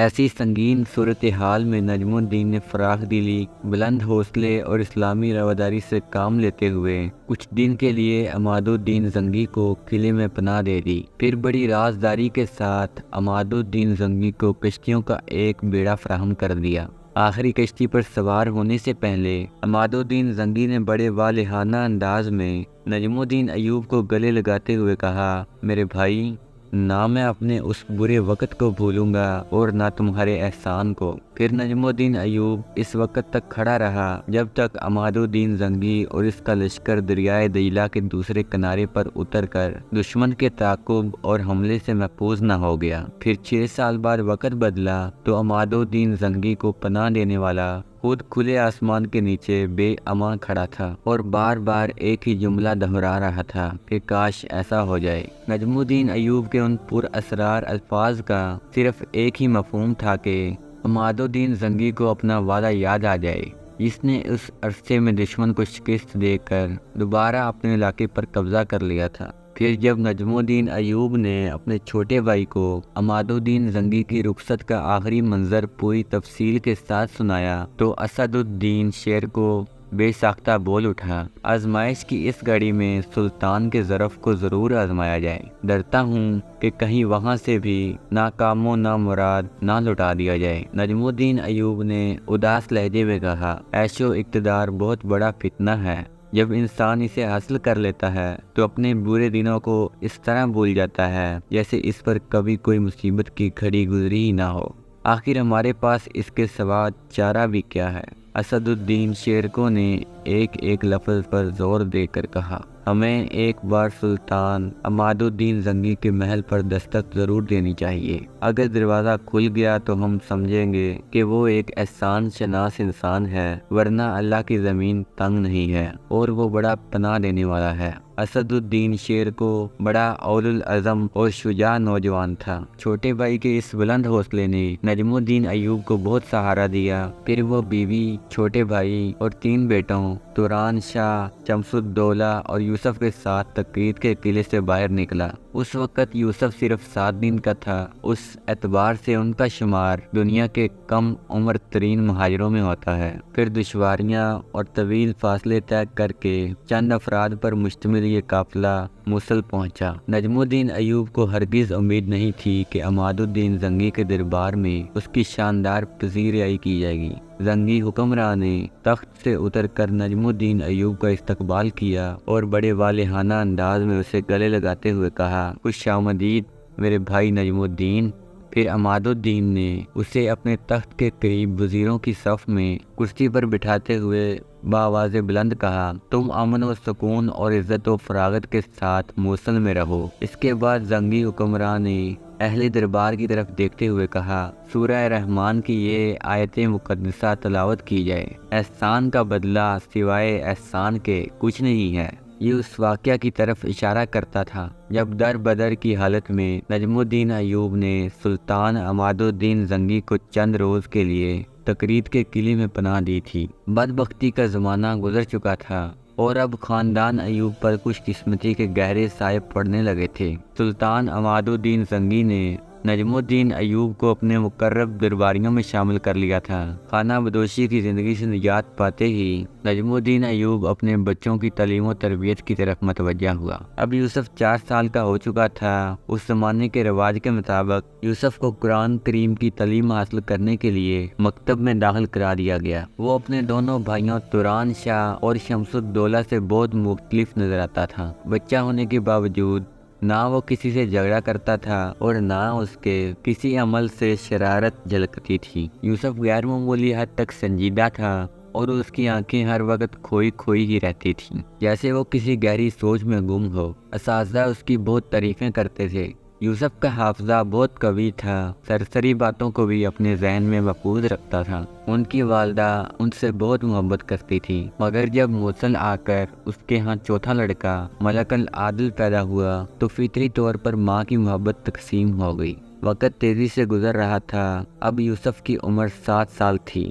ایسی سنگین صورتحال میں نجم الدین نے فراخ دلی، بلند حوصلے اور اسلامی رواداری سے کام لیتے ہوئے کچھ دن کے لیے عماد الدین زنگی کو قلعے میں پناہ دے دی۔ پھر بڑی رازداری کے ساتھ عماد الدین زنگی کو کشتیوں کا ایک بیڑا فراہم کر دیا۔ آخری کشتی پر سوار ہونے سے پہلے عماد الدین زنگی نے بڑے والہانہ انداز میں نجم الدین ایوب کو گلے لگاتے ہوئے کہا، میرے بھائی، نہ میں اپنے اس برے وقت کو بھولوں گا اور نہ تمہارے احسان کو۔ پھر نجم الدین ایوب اس وقت تک کھڑا رہا جب تک عماد الدین زنگی اور اس کا لشکر دریائے دجلہ کے دوسرے کنارے پر اتر کر دشمن کے تعاقب اور حملے سے محفوظ نہ ہو گیا۔ پھر 6 سال بعد وقت بدلا تو عماد الدین زنگی کو پناہ دینے والا خود کھلے آسمان کے نیچے بے امان کھڑا تھا اور بار بار ایک ہی جملہ دہرا رہا تھا کہ کاش ایسا ہو جائے۔ نجم الدین ایوب کے ان پر اسرار الفاظ کا صرف ایک ہی مفہوم تھا کہ عماد الدین زنگی کو اپنا وعدہ یاد آ جائے جس نے اس عرصے میں دشمن کو شکست دے کر دوبارہ اپنے علاقے پر قبضہ کر لیا تھا۔ پھر جب نجم الدین ایوب نے اپنے چھوٹے بھائی کو عماد الدین زنگی کی رخصت کا آخری منظر پوری تفصیل کے ساتھ سنایا تو اسد الدین شیر کو بے ساختہ بول اٹھا، آزمائش کی اس گھڑی میں سلطان کے ظرف کو ضرور آزمایا جائے۔ ڈرتا ہوں کہ کہیں وہاں سے بھی ناکام و نامراد نہ لوٹا دیا جائے۔ نجم الدین ایوب نے اداس لہجے میں کہا، عیش و اقتدار بہت بڑا فتنہ ہے۔ جب انسان اسے حاصل کر لیتا ہے تو اپنے برے دنوں کو اس طرح بھول جاتا ہے جیسے اس پر کبھی کوئی مصیبت کی گھڑی گزری ہی نہ ہو۔ آخر ہمارے پاس اس کے سوا چارہ بھی کیا ہے؟ اسد الدین شیرکو نے ایک ایک لفظ پر زور دے کر کہا، ہمیں ایک بار سلطان عماد الدین زنگی کے محل پر دستک ضرور دینی چاہیے۔ اگر دروازہ کھل گیا تو ہم سمجھیں گے کہ وہ ایک احسان شناس انسان ہے، ورنہ اللہ کی زمین تنگ نہیں ہے اور وہ بڑا پناہ دینے والا ہے۔ اسد الدین شیرکو بڑا اول العزم اور شجاع نوجوان تھا۔ چھوٹے بھائی کے اس بلند حوصلے نے نجم الدین ایوب کو بہت سہارا دیا۔ پھر وہ بیوی، چھوٹے بھائی اور 3 بیٹوں توران شاہ، شمس الدولہ اور یوسف کے ساتھ تقرید کے قلعے سے باہر نکلا۔ اس وقت یوسف صرف 7 دن کا تھا۔ اس اعتبار سے ان کا شمار دنیا کے کم عمر ترین مہاجروں میں ہوتا ہے۔ پھر دشواریاں اور طویل فاصلے طے کر کے چند افراد پر مشتمل یہ قافلہ موصل پہنچا۔ نجم الدین ایوب کو ہرگز امید نہیں تھی کہ عماد الدین زنگی کے دربار میں اس کی شاندار پذیرائی کی جائے گی۔ زنگی حکمراں نے تخت سے اتر کر نجم الدین ایوب کا استقبال کیا اور بڑے والہانہ انداز میں اسے گلے لگاتے ہوئے کہا، خوش آمدید میرے بھائی نجم الدین۔ پھر عماد الدین نے اسے اپنے تخت کے قریب وزیروں کی صف میں کرسی پر بٹھاتے ہوئے بآواز بلند کہا، تم امن و سکون اور عزت و فراغت کے ساتھ موصل میں رہو۔ اس کے بعد زنگی حکمراں نے اہل دربار کی طرف دیکھتے ہوئے کہا، سورہ رحمان کی یہ آیت مقدسہ تلاوت کی جائے، احسان کا بدلہ سوائے احسان کے کچھ نہیں ہے۔ یہ اس واقعہ کی طرف اشارہ کرتا تھا جب در بدر کی حالت میں نجم الدین ایوب نے سلطان عماد الدین زنگی کو چند روز کے لیے تقرید کے قلعے میں پناہ دی تھی۔ بدبختی کا زمانہ گزر چکا تھا اور اب خاندان ایوب پر خوش قسمتی کے گہرے سائے پڑنے لگے تھے۔ سلطان عماد الدین زنگی نے نجم الدین ایوب کو اپنے مقرب درباریوں میں شامل کر لیا تھا۔ خانہ بدوشی کی زندگی سے نجات پاتے ہی نجم الدین ایوب اپنے بچوں کی تعلیم و تربیت کی طرف متوجہ ہوا۔ اب یوسف 4 سال کا ہو چکا تھا۔ اس زمانے کے رواج کے مطابق یوسف کو قرآن کریم کی تعلیم حاصل کرنے کے لیے مکتب میں داخل کرا دیا گیا۔ وہ اپنے دونوں بھائیوں توران شاہ اور شمس الدولہ سے بہت مختلف نظر آتا تھا۔ بچہ ہونے کے باوجود نہ وہ کسی سے جھگڑا کرتا تھا اور نہ اس کے کسی عمل سے شرارت جھلکتی تھی۔ یوسف غیر معمولی حد تک سنجیدہ تھا اور اس کی آنکھیں ہر وقت کھوئی کھوئی ہی رہتی تھیں، جیسے وہ کسی گہری سوچ میں گم ہو۔ اساتذہ اس کی بہت تعریفیں کرتے تھے۔ یوسف کا حافظہ بہت قوی تھا، سرسری باتوں کو بھی اپنے ذہن میں محفوظ رکھتا تھا۔ ان کی والدہ ان سے بہت محبت کرتی تھی، مگر جب موصل آ کر اس کے ہاں چوتھا لڑکا ملک العادل پیدا ہوا تو فطری طور پر ماں کی محبت تقسیم ہو گئی۔ وقت تیزی سے گزر رہا تھا۔ اب یوسف کی عمر 7 سال تھی۔